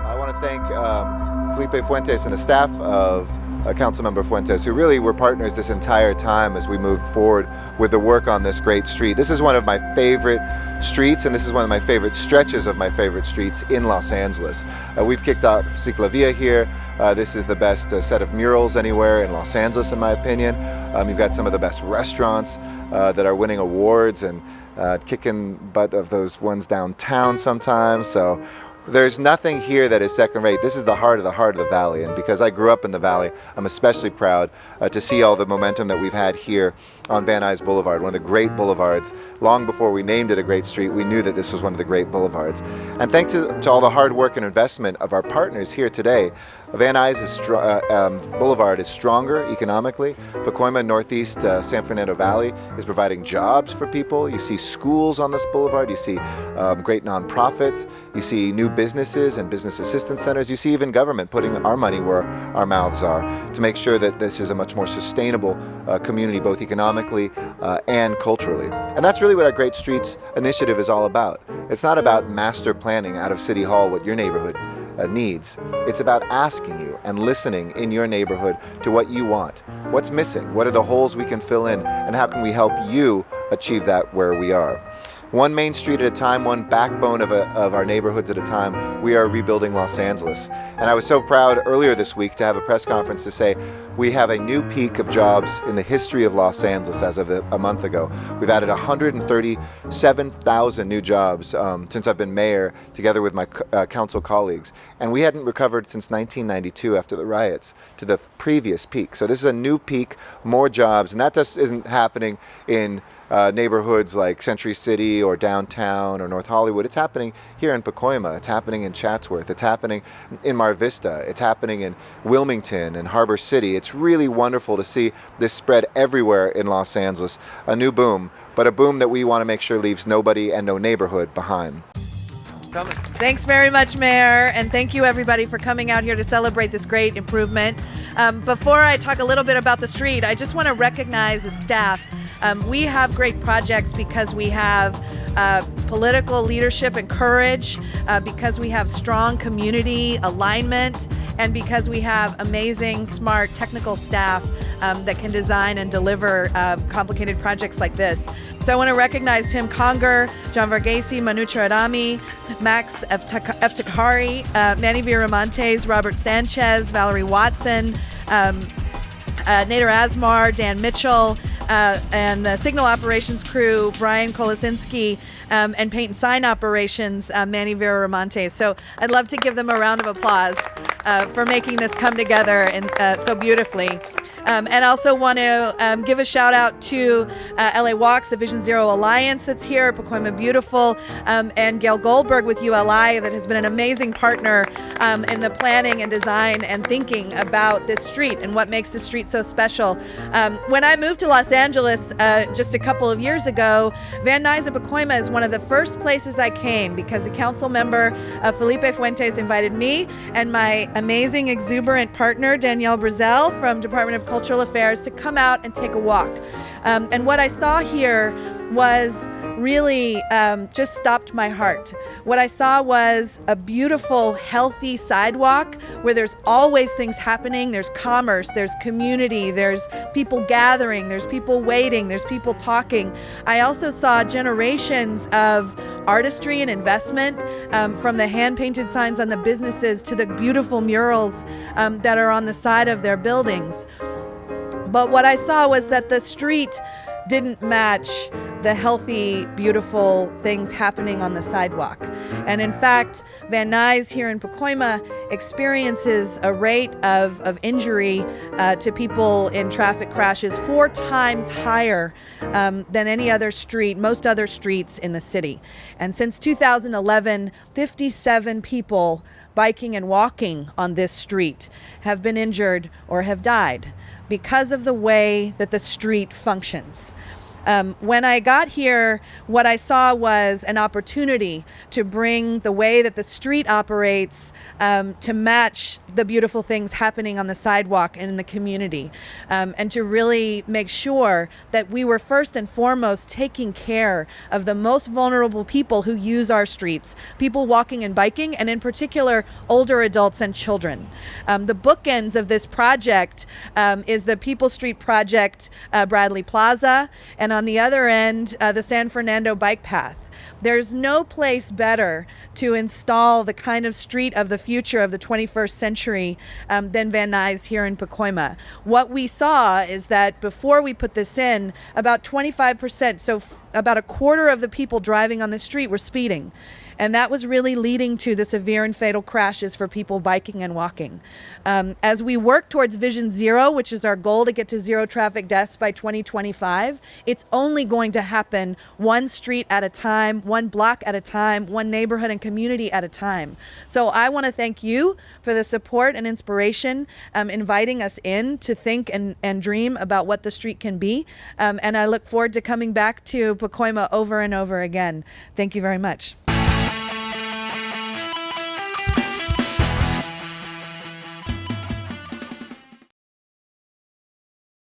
I want to thank Felipe Fuentes and the staff of Councilmember Fuentes, who really were partners this entire time as we moved forward with the work on this great street. This is one of my favorite streets, and this is one of my favorite stretches of my favorite streets in Los Angeles. We've kicked off Ciclavia here. This is the best set of murals anywhere in Los Angeles, in my opinion. You've got some of the best restaurants that are winning awards and kicking butt of those ones downtown sometimes. So there's nothing here that is second rate. This is the heart of the valley, and because I grew up in the valley, I'm especially proud to see all the momentum that we've had here on Van Nuys Boulevard, one of the great boulevards. Long before we named it a great street, we knew that this was one of the great boulevards. And thanks to all the hard work and investment of our partners here today, Van Nuys Boulevard is stronger economically. Pacoima, Northeast San Fernando Valley is providing jobs for people. You see schools on this boulevard. You see great nonprofits. You see new businesses and business assistance centers. You see even government putting our money where our mouths are to make sure that this is a much more sustainable community, both economically and culturally. And that's really what our Great Streets initiative is all about. It's not about master planning out of City Hall what your neighborhood needs. It's about asking you and listening in your neighborhood to what you want. What's missing? What are the holes we can fill in? And how can we help you achieve that where we are? One main street at a time, one backbone of our neighborhoods at a time, we are rebuilding Los Angeles. And I was so proud earlier this week to have a press conference to say we have a new peak of jobs in the history of Los Angeles as of a month ago. We've added 137,000 new jobs since I've been mayor, together with my council colleagues. And we hadn't recovered since 1992 after the riots to the previous peak. So this is a new peak, more jobs, and that just isn't happening in neighborhoods like Century City or downtown or North Hollywood. It's happening here in Pacoima. It's happening in Chatsworth. It's happening in Mar Vista. It's happening in Wilmington and Harbor City. It's really wonderful to see this spread everywhere in Los Angeles. A new boom, but a boom that we want to make sure leaves nobody and no neighborhood behind. Thanks very much, Mayor, and thank you everybody for coming out here to celebrate this great improvement. Before I talk a little bit about the street, I just want to recognize the staff. We have great projects because we have political leadership and courage, because we have strong community alignment, and because we have amazing, smart, technical staff that can design and deliver complicated projects like this. So I want to recognize Tim Conger, John Varghese, Manu Charadami, Max Eftekhari, Manny Viramontes, Robert Sanchez, Valerie Watson, Nader Asmar, Dan Mitchell, and the signal operations crew, Brian Kolosinski, and paint and sign operations, Manny Viramontes. So I'd love to give them a round of applause for making this come together and so beautifully. And also want to give a shout out to LA Walks, the Vision Zero Alliance that's here, Pacoima Beautiful, and Gail Goldberg with ULI that has been an amazing partner in the planning and design and thinking about this street and what makes this street so special. When I moved to Los Angeles just a couple of years ago, Van Nuys and Pacoima is one of the first places I came because a council member, Felipe Fuentes, invited me and my amazing exuberant partner, Danielle Brazel from Department of Cultural Affairs, to come out and take a walk. And what I saw here was really just stopped my heart. What I saw was a beautiful, healthy sidewalk where there's always things happening. There's commerce, there's community, there's people gathering, there's people waiting, there's people talking. I also saw generations of artistry and investment, from the hand-painted signs on the businesses to the beautiful murals that are on the side of their buildings. But what I saw was that the street didn't match the healthy, beautiful things happening on the sidewalk. And in fact, Van Nuys here in Pacoima experiences a rate of injury to people in traffic crashes 4 times higher than any other street, most other streets in the city. And since 2011, 57 people biking and walking on this street have been injured or have died because of the way that the street functions. When I got here, what I saw was an opportunity to bring the way that the street operates to match the beautiful things happening on the sidewalk and in the community, and to really make sure that we were first and foremost taking care of the most vulnerable people who use our streets, people walking and biking, and in particular, older adults and children. The bookends of this project is the People Street Project, Bradley Plaza, and on the other end, the San Fernando Bike Path. There's no place better to install the kind of street of the future of the 21st century than Van Nuys here in Pacoima. What we saw is that before we put this in, about 25%, so about a quarter of the people driving on the street were speeding. And that was really leading to the severe and fatal crashes for people biking and walking. As we work towards Vision Zero, which is our goal to get to zero traffic deaths by 2025, it's only going to happen one street at a time, one block at a time, one neighborhood and community at a time. So I want to thank you for the support and inspiration, inviting us in to think and dream about what the street can be. And I look forward to coming back to Pacoima over and over again. Thank you very much.